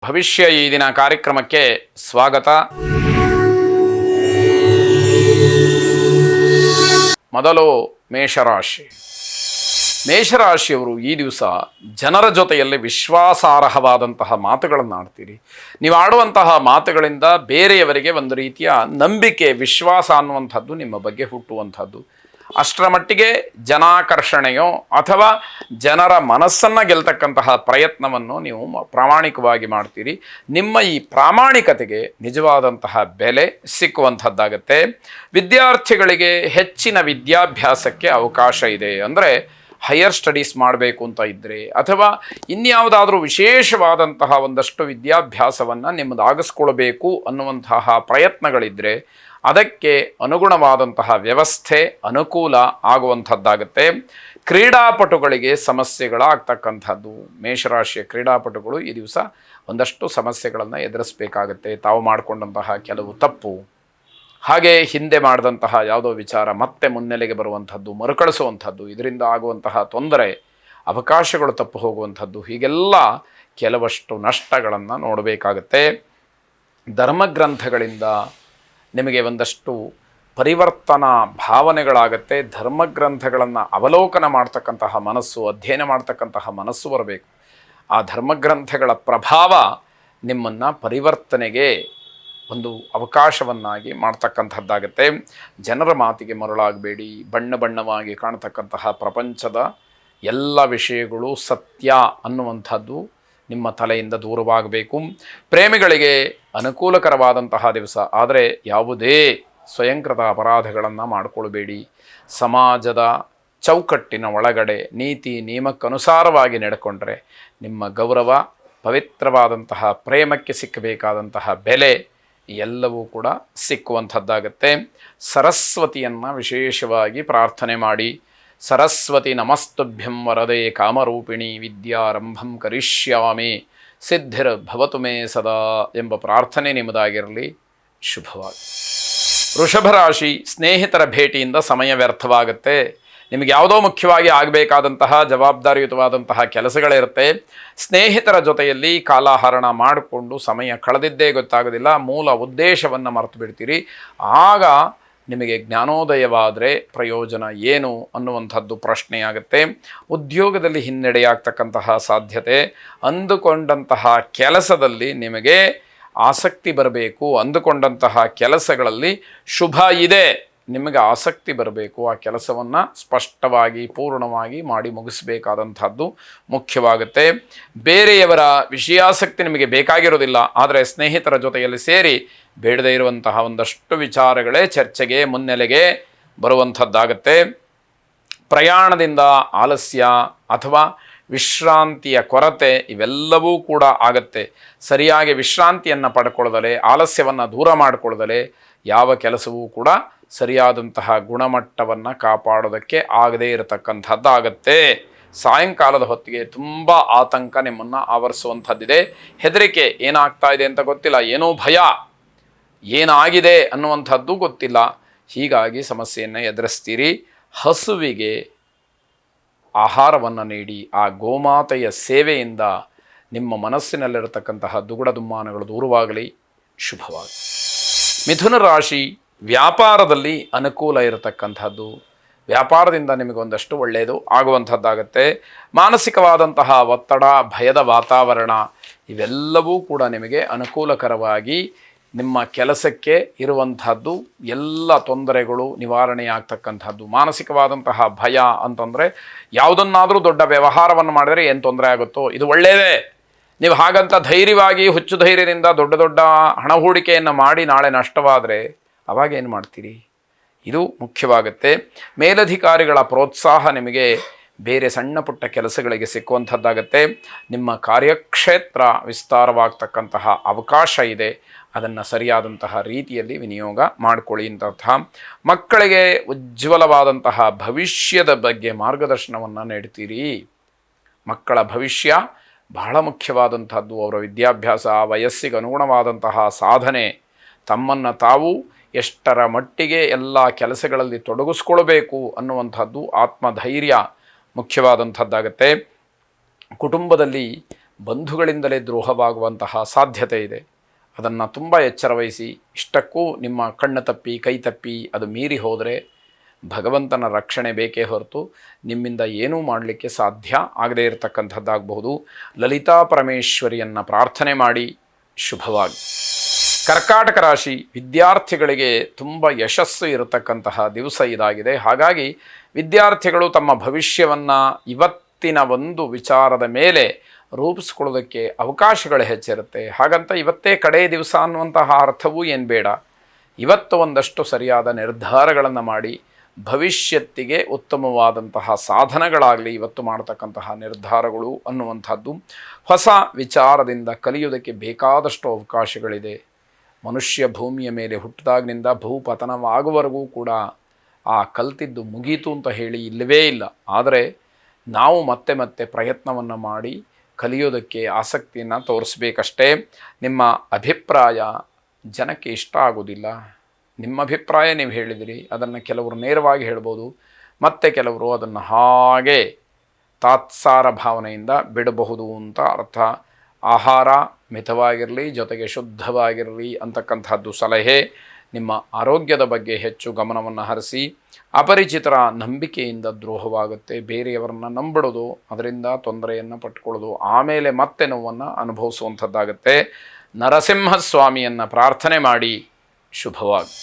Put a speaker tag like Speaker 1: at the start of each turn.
Speaker 1: ಭವಿಷ್ಯ ಈ ದಿನ ಕಾರ್ಯಕ್ರಮಕ್ಕೆ ಸ್ವಾಗತ. ಮೊದಲು ಮೇಷರಾಶಿ. ಮೇಷರಾಶಿಯವರು ಈ ದಿವಸ ಜನರ ಜೊತೆಯಲ್ಲಿ ವಿಶ್ವಾಸಾರ್ಹವಾದಂತಹ ಮಾತುಗಳನ್ನು ಆಡ್ತೀರಿ. ನೀವು ಆಡುವಂತಹ ಮಾತುಗಳಿಂದ ಬೇರೆಯವರಿಗೆ ಒಂದು ರೀತಿಯ ನಂಬಿಕೆ, ವಿಶ್ವಾಸ ಅನ್ನುವಂಥದ್ದು ನಿಮ್ಮ ಬಗ್ಗೆ ಹುಟ್ಟುವಂಥದ್ದು. ಅಷ್ಟರ ಮಟ್ಟಿಗೆ ಜನಾಕರ್ಷಣೆಯೋ ಅಥವಾ ಜನರ ಮನಸ್ಸನ್ನು ಗೆಲ್ತಕ್ಕಂತಹ ಪ್ರಯತ್ನವನ್ನು ನೀವು ಪ್ರಾಮಾಣಿಕವಾಗಿ ಮಾಡ್ತೀರಿ. ನಿಮ್ಮ ಈ ಪ್ರಾಮಾಣಿಕತೆಗೆ ನಿಜವಾದಂತಹ ಬೆಲೆ ಸಿಕ್ಕುವಂಥದ್ದಾಗತ್ತೆ. ವಿದ್ಯಾರ್ಥಿಗಳಿಗೆ ಹೆಚ್ಚಿನ ವಿದ್ಯಾಭ್ಯಾಸಕ್ಕೆ ಅವಕಾಶ ಇದೆ. ಅಂದರೆ ಹೈಯರ್ ಸ್ಟಡೀಸ್ ಮಾಡಬೇಕು ಅಂತ ಇದ್ದರೆ ಅಥವಾ ಇನ್ಯಾವುದಾದ್ರೂ ವಿಶೇಷವಾದಂತಹ ಒಂದಷ್ಟು ವಿದ್ಯಾಭ್ಯಾಸವನ್ನು ನಿಮ್ಮದಾಗಿಸ್ಕೊಳ್ಬೇಕು ಅನ್ನುವಂತಹ ಪ್ರಯತ್ನಗಳಿದ್ದರೆ ಅದಕ್ಕೆ ಅನುಗುಣವಾದಂತಹ ವ್ಯವಸ್ಥೆ ಅನುಕೂಲ ಆಗುವಂಥದ್ದಾಗುತ್ತೆ. ಕ್ರೀಡಾಪಟುಗಳಿಗೆ ಸಮಸ್ಯೆಗಳಾಗ್ತಕ್ಕಂಥದ್ದು. ಮೇಷರಾಶಿಯ ಕ್ರೀಡಾಪಟುಗಳು ಈ ದಿವಸ ಒಂದಷ್ಟು ಸಮಸ್ಯೆಗಳನ್ನು ಎದುರಿಸಬೇಕಾಗತ್ತೆ. ತಾವು ಮಾಡಿಕೊಂಡಂತಹ ಕೆಲವು ತಪ್ಪು, ಹಾಗೆ ಹಿಂದೆ ಮಾಡಿದಂತಹ ಯಾವುದೋ ವಿಚಾರ ಮತ್ತೆ ಮುನ್ನೆಲೆಗೆ ಬರುವಂಥದ್ದು, ಮರುಕಳಿಸುವಂಥದ್ದು, ಇದರಿಂದ ಆಗುವಂತಹ ತೊಂದರೆ, ಅವಕಾಶಗಳು ತಪ್ಪು ಹೋಗುವಂಥದ್ದು, ಹೀಗೆಲ್ಲ ಕೆಲವಷ್ಟು ನಷ್ಟಗಳನ್ನು ನೋಡಬೇಕಾಗತ್ತೆ. ಧರ್ಮಗ್ರಂಥಗಳಿಂದ ನಿಮಗೆ ಒಂದಷ್ಟು ಪರಿವರ್ತನಾ ಭಾವನೆಗಳಾಗತ್ತೆ. ಧರ್ಮಗ್ರಂಥಗಳನ್ನು ಅವಲೋಕನ ಮಾಡ್ತಕ್ಕಂತಹ ಮನಸ್ಸು, ಅಧ್ಯಯನ ಮಾಡ್ತಕ್ಕಂತಹ ಮನಸ್ಸು ಬರಬೇಕು. ಆ ಧರ್ಮಗ್ರಂಥಗಳ ಪ್ರಭಾವ ನಿಮ್ಮನ್ನು ಪರಿವರ್ತನೆಗೆ ಒಂದು ಅವಕಾಶವನ್ನಾಗಿ ಮಾಡ್ತಕ್ಕಂಥದ್ದಾಗತ್ತೆ. ಜನರ ಮಾತಿಗೆ ಮರಳಾಗಬೇಡಿ. ಬಣ್ಣ ಬಣ್ಣವಾಗಿ ಕಾಣತಕ್ಕಂತಹ ಪ್ರಪಂಚದ ಎಲ್ಲ ವಿಷಯಗಳು ಸತ್ಯ ಅನ್ನುವಂಥದ್ದು ನಿಮ್ಮ ತಲೆಯಿಂದ ದೂರವಾಗಬೇಕು. ಪ್ರೇಮಿಗಳಿಗೆ ಅನುಕೂಲಕರವಾದಂತಹ ದಿವಸ, ಆದರೆ ಯಾವುದೇ ಸ್ವಯಂಕೃತ ಅಪರಾಧಗಳನ್ನು ಮಾಡಿಕೊಳ್ಬೇಡಿ. ಸಮಾಜದ ಚೌಕಟ್ಟಿನ ಒಳಗಡೆ ನೀತಿ ನಿಯಮಕ್ಕನುಸಾರವಾಗಿ ನಡ್ಕೊಂಡ್ರೆ ನಿಮ್ಮ ಗೌರವ, ಪವಿತ್ರವಾದಂತಹ ಪ್ರೇಮಕ್ಕೆ ಸಿಕ್ಕಬೇಕಾದಂತಹ ಬೆಲೆ ಎಲ್ಲವೂ ಕೂಡ ಸಿಕ್ಕುವಂಥದ್ದಾಗತ್ತೆ. ಸರಸ್ವತಿಯನ್ನು ವಿಶೇಷವಾಗಿ ಪ್ರಾರ್ಥನೆ ಮಾಡಿ. ಸರಸ್ವತಿ ನಮಸ್ತುಭ್ಯಂ ವರದೆ ಕಾಮರೂಪಿಣಿ ವಿದ್ಯಾರಂಭಂ ಕರಿಷ್ಯಾಮಿ ಸಿದ್ಧಿರ್ ಭವತು ಮೇ ಸದಾ ಎಂಬ ಪ್ರಾರ್ಥನೆ ನಿಮ್ಮದಾಗಿರಲಿ. ಶುಭವಾಗಿ. ವೃಷಭರಾಶಿ. ಸ್ನೇಹಿತರ ಭೇಟಿಯಿಂದ ಸಮಯ ವ್ಯರ್ಥವಾಗುತ್ತೆ. ನಿಮಗೆ ಯಾವುದೋ ಮುಖ್ಯವಾಗಿ ಆಗಬೇಕಾದಂತಹ ಜವಾಬ್ದಾರಿಯುತವಾದಂತಹ ಕೆಲಸಗಳಿರುತ್ತೆ. ಸ್ನೇಹಿತರ ಜೊತೆಯಲ್ಲಿ ಕಾಲಹರಣ ಮಾಡಿಕೊಂಡು ಸಮಯ ಕಳೆದಿದ್ದೇ ಗೊತ್ತಾಗೋದಿಲ್ಲ. ಮೂಲ ಉದ್ದೇಶವನ್ನು ಮರೆತು ಬಿಡ್ತೀರಿ. ಆಗ ನಿಮಗೆ ಜ್ಞಾನೋದಯವಾದರೆ ಪ್ರಯೋಜನ ಏನು ಅನ್ನುವಂಥದ್ದು ಪ್ರಶ್ನೆಯಾಗುತ್ತೆ. ಉದ್ಯೋಗದಲ್ಲಿ ಹಿನ್ನಡೆಯಾಗ್ತಕ್ಕಂತಹ ಸಾಧ್ಯತೆ. ಅಂದುಕೊಂಡಂತಹ ಕೆಲಸದಲ್ಲಿ ನಿಮಗೆ ಆಸಕ್ತಿ ಬರಬೇಕು. ಅಂದುಕೊಂಡಂತಹ ಕೆಲಸಗಳಲ್ಲಿ ಶುಭ ಇದೆ, ನಿಮಗೆ ಆಸಕ್ತಿ ಬರಬೇಕು. ಆ ಕೆಲಸವನ್ನು ಸ್ಪಷ್ಟವಾಗಿ ಪೂರ್ಣವಾಗಿ ಮಾಡಿ ಮುಗಿಸಬೇಕಾದಂಥದ್ದು ಮುಖ್ಯವಾಗುತ್ತೆ. ಬೇರೆಯವರ ವಿಷಯಾಸಕ್ತಿ ನಿಮಗೆ ಬೇಕಾಗಿರೋದಿಲ್ಲ, ಆದರೆ ಸ್ನೇಹಿತರ ಜೊತೆಯಲ್ಲಿ ಸೇರಿ ಬೇಡದೇ ಇರುವಂತಹ ಒಂದಷ್ಟು ವಿಚಾರಗಳೇ ಚರ್ಚೆಗೆ ಮುನ್ನೆಲೆಗೆ ಬರುವಂಥದ್ದಾಗತ್ತೆ. ಪ್ರಯಾಣದಿಂದ ಆಲಸ್ಯ ಅಥವಾ ವಿಶ್ರಾಂತಿಯ ಕೊರತೆ ಇವೆಲ್ಲವೂ ಕೂಡ ಆಗತ್ತೆ. ಸರಿಯಾಗಿ ವಿಶ್ರಾಂತಿಯನ್ನು ಪಡ್ಕೊಳ್ಳದಲೇ, ಆಲಸ್ಯವನ್ನು ದೂರ ಮಾಡಿಕೊಳ್ಳದಲೇ ಯಾವ ಕೆಲಸವೂ ಕೂಡ ಸರಿಯಾದಂತಹ ಗುಣಮಟ್ಟವನ್ನು ಕಾಪಾಡೋದಕ್ಕೆ ಆಗದೇ ಇರತಕ್ಕಂಥದ್ದಾಗತ್ತೆ. ಸಾಯಂಕಾಲದ ಹೊತ್ತಿಗೆ ತುಂಬ ಆತಂಕ ನಿಮ್ಮನ್ನು ಆವರಿಸುವಂಥದ್ದಿದೆ. ಹೆದರಿಕೆ, ಏನಾಗ್ತಾ ಇದೆ ಅಂತ ಗೊತ್ತಿಲ್ಲ, ಏನೋ ಭಯ, ಏನಾಗಿದೆ ಅನ್ನುವಂಥದ್ದು ಗೊತ್ತಿಲ್ಲ. ಹೀಗಾಗಿ ಸಮಸ್ಯೆಯನ್ನು ಎದುರಿಸ್ತೀರಿ. ಹಸುವಿಗೆ ಆಹಾರವನ್ನು ನೀಡಿ ಆ ಗೋಮಾತೆಯ ಸೇವೆಯಿಂದ ನಿಮ್ಮ ಮನಸ್ಸಿನಲ್ಲಿರತಕ್ಕಂತಹ ದುಗುಡ ದುಮ್ಮಾನಗಳು ದೂರವಾಗಲಿ. ಶುಭವಾಗಿ. ಮಿಥುನ ರಾಶಿ. ವ್ಯಾಪಾರದಲ್ಲಿ ಅನುಕೂಲ ಇರತಕ್ಕಂಥದ್ದು. ವ್ಯಾಪಾರದಿಂದ ನಿಮಗೊಂದಷ್ಟು ಒಳ್ಳೆಯದು ಆಗುವಂಥದ್ದಾಗತ್ತೆ. ಮಾನಸಿಕವಾದಂತಹ ಒತ್ತಡ, ಭಯದ ವಾತಾವರಣ ಇವೆಲ್ಲವೂ ಕೂಡ ನಿಮಗೆ ಅನುಕೂಲಕರವಾಗಿ ನಿಮ್ಮ ಕೆಲಸಕ್ಕೆ ಇರುವಂಥದ್ದು ಎಲ್ಲ ತೊಂದರೆಗಳು ನಿವಾರಣೆಯಾಗ್ತಕ್ಕಂಥದ್ದು. ಮಾನಸಿಕವಾದಂತಹ ಭಯ ಅಂತಂದರೆ ಯಾವುದನ್ನಾದರೂ ದೊಡ್ಡ ವ್ಯವಹಾರವನ್ನು ಮಾಡಿದರೆ ಏನು ತೊಂದರೆ ಆಗುತ್ತೋ, ಇದು ಒಳ್ಳೆಯದೇ. ನೀವು ಹಾಗಂತ ಧೈರ್ಯವಾಗಿ ಹುಚ್ಚು ಧೈರ್ಯದಿಂದ ದೊಡ್ಡ ದೊಡ್ಡ ಹಣ ಹೂಡಿಕೆಯನ್ನು ಮಾಡಿ ನಾಳೆ ನಷ್ಟವಾದರೆ ಅವಾಗೇನು ಮಾಡ್ತೀರಿ? ಇದು ಮುಖ್ಯವಾಗುತ್ತೆ. ಮೇಲಧಿಕಾರಿಗಳ ಪ್ರೋತ್ಸಾಹ ನಿಮಗೆ ಬೇರೆ ಸಣ್ಣ ಪುಟ್ಟ ಕೆಲಸಗಳಿಗೆ ಸಿಕ್ಕುವಂಥದ್ದಾಗತ್ತೆ. ನಿಮ್ಮ ಕಾರ್ಯಕ್ಷೇತ್ರ ವಿಸ್ತಾರವಾಗ್ತಕ್ಕಂತಹ ಅವಕಾಶ ಇದೆ. ಅದನ್ನು ಸರಿಯಾದಂತಹ ರೀತಿಯಲ್ಲಿ ವಿನಿಯೋಗ ಮಾಡಿಕೊಳ್ಳಿ. ಇಂತಹ ಮಕ್ಕಳಿಗೆ ಉಜ್ವಲವಾದಂತಹ ಭವಿಷ್ಯದ ಬಗ್ಗೆ ಮಾರ್ಗದರ್ಶನವನ್ನು ನೀಡ್ತೀರಿ. ಮಕ್ಕಳ ಭವಿಷ್ಯ ಬಹಳ ಮುಖ್ಯವಾದಂಥದ್ದು. ಅವರ ವಿದ್ಯಾಭ್ಯಾಸ, ವಯಸ್ಸಿಗೆ ಅನುಗುಣವಾದಂತಹ ಸಾಧನೆ, ತಮ್ಮನ್ನು ತಾವು ಎಷ್ಟರ ಮಟ್ಟಿಗೆ ಎಲ್ಲ ಕೆಲಸಗಳಲ್ಲಿ ತೊಡಗಿಸ್ಕೊಳ್ಬೇಕು ಅನ್ನುವಂಥದ್ದು ಆತ್ಮಧೈರ್ಯ ಮುಖ್ಯವಾದಂಥದ್ದಾಗತ್ತೆ. ಕುಟುಂಬದಲ್ಲಿ ಬಂಧುಗಳಿಂದಲೇ ದ್ರೋಹವಾಗುವಂತಹ ಸಾಧ್ಯತೆ ಇದೆ. ಅದನ್ನು ತುಂಬ ಎಚ್ಚರವಹಿಸಿ. ಇಷ್ಟಕ್ಕೂ ನಿಮ್ಮ ಕಣ್ಣು ತಪ್ಪಿ ಕೈ ತಪ್ಪಿ ಅದು ಮೀರಿ ಹೋದರೆ ಭಗವಂತನ ರಕ್ಷಣೆ ಬೇಕೇ ಹೊರತು ನಿಮ್ಮಿಂದ ಏನೂ ಮಾಡಲಿಕ್ಕೆ ಸಾಧ್ಯ ಆಗದೇ ಇರತಕ್ಕಂಥದ್ದಾಗಬಹುದು. ಲಲಿತಾ ಪರಮೇಶ್ವರಿಯನ್ನು ಪ್ರಾರ್ಥನೆ ಮಾಡಿ. ಶುಭವಾಗಿ. ಕರ್ಕಾಟಕ ರಾಶಿ ವಿದ್ಯಾರ್ಥಿಗಳಿಗೆ ತುಂಬ ಯಶಸ್ಸು ಇರತಕ್ಕಂತಹ ದಿವಸ ಇದಾಗಿದೆ. ಹಾಗಾಗಿ ವಿದ್ಯಾರ್ಥಿಗಳು ತಮ್ಮ ಭವಿಷ್ಯವನ್ನು ಇವತ್ತಿನ ಒಂದು ವಿಚಾರದ ಮೇಲೆ ರೂಪಿಸ್ಕೊಳ್ಳೋದಕ್ಕೆ ಅವಕಾಶಗಳು ಹೆಚ್ಚಿರುತ್ತೆ. ಹಾಗಂತ ಇವತ್ತೇ ಕಡೇ ದಿವಸ ಅನ್ನುವಂತಹ ಅರ್ಥವೂ ಏನು ಬೇಡ. ಇವತ್ತು ಒಂದಷ್ಟು ಸರಿಯಾದ ನಿರ್ಧಾರಗಳನ್ನು ಮಾಡಿ ಭವಿಷ್ಯತ್ತಿಗೆ ಉತ್ತಮವಾದಂತಹ ಸಾಧನಗಳಾಗಲಿ ಇವತ್ತು ಮಾಡತಕ್ಕಂತಹ ನಿರ್ಧಾರಗಳು ಅನ್ನುವಂಥದ್ದು. ಹೊಸ ವಿಚಾರದಿಂದ ಕಲಿಯೋದಕ್ಕೆ ಬೇಕಾದಷ್ಟು ಅವಕಾಶಗಳಿದೆ. ಮನುಷ್ಯ ಭೂಮಿಯ ಮೇಲೆ ಹುಟ್ಟಿದಾಗಿನಿಂದ ಭೂಪತನವಾಗುವವರೆಗೂ ಕೂಡ ಆ ಕಲ್ತಿದ್ದು ಮುಗೀತು ಅಂತ ಹೇಳಿ ಇಲ್ಲವೇ ಇಲ್ಲ. ಆದರೆ ನಾವು ಮತ್ತೆ ಮತ್ತೆ ಪ್ರಯತ್ನವನ್ನು ಮಾಡಿ ಕಲಿಯೋದಕ್ಕೆ ಆಸಕ್ತಿಯನ್ನು ತೋರಿಸ್ಬೇಕಷ್ಟೇ. ನಿಮ್ಮ ಅಭಿಪ್ರಾಯ ಜನಕ್ಕೆ ಇಷ್ಟ ಆಗೋದಿಲ್ಲ. ನಿಮ್ಮ ಅಭಿಪ್ರಾಯ ನೀವು ಹೇಳಿದಿರಿ, ಅದನ್ನು ಕೆಲವರು ನೇರವಾಗಿ ಹೇಳ್ಬೋದು, ಮತ್ತು ಕೆಲವರು ಅದನ್ನು ಹಾಗೆ ತಾತ್ಸಾರ ಭಾವನೆಯಿಂದ ಬಿಡಬಹುದು ಅಂತ ಅರ್ಥ. ಆಹಾರ ಮಿತವಾಗಿರಲಿ, ಜೊತೆಗೆ ಶುದ್ಧವಾಗಿರಲಿ ಅಂತಕ್ಕಂಥದ್ದು ಸಲಹೆ. ನಿಮ್ಮ ಆರೋಗ್ಯದ ಬಗ್ಗೆ ಹೆಚ್ಚು ಗಮನವನ್ನು ಹರಿಸಿ. ಅಪರಿಚಿತರ ನಂಬಿಕೆಯಿಂದ ದ್ರೋಹವಾಗುತ್ತೆ. ಬೇರೆಯವರನ್ನು ನಂಬಿಡೋದು, ಅದರಿಂದ ತೊಂದರೆಯನ್ನು ಪಟ್ಕೊಳ್ಳೋದು, ಆಮೇಲೆ ಮತ್ತೆ ನೋವನ್ನು ಅನುಭವಿಸುವಂಥದ್ದಾಗುತ್ತೆ. ನರಸಿಂಹಸ್ವಾಮಿಯನ್ನು ಪ್ರಾರ್ಥನೆ ಮಾಡಿ. ಶುಭವಾಗಿ.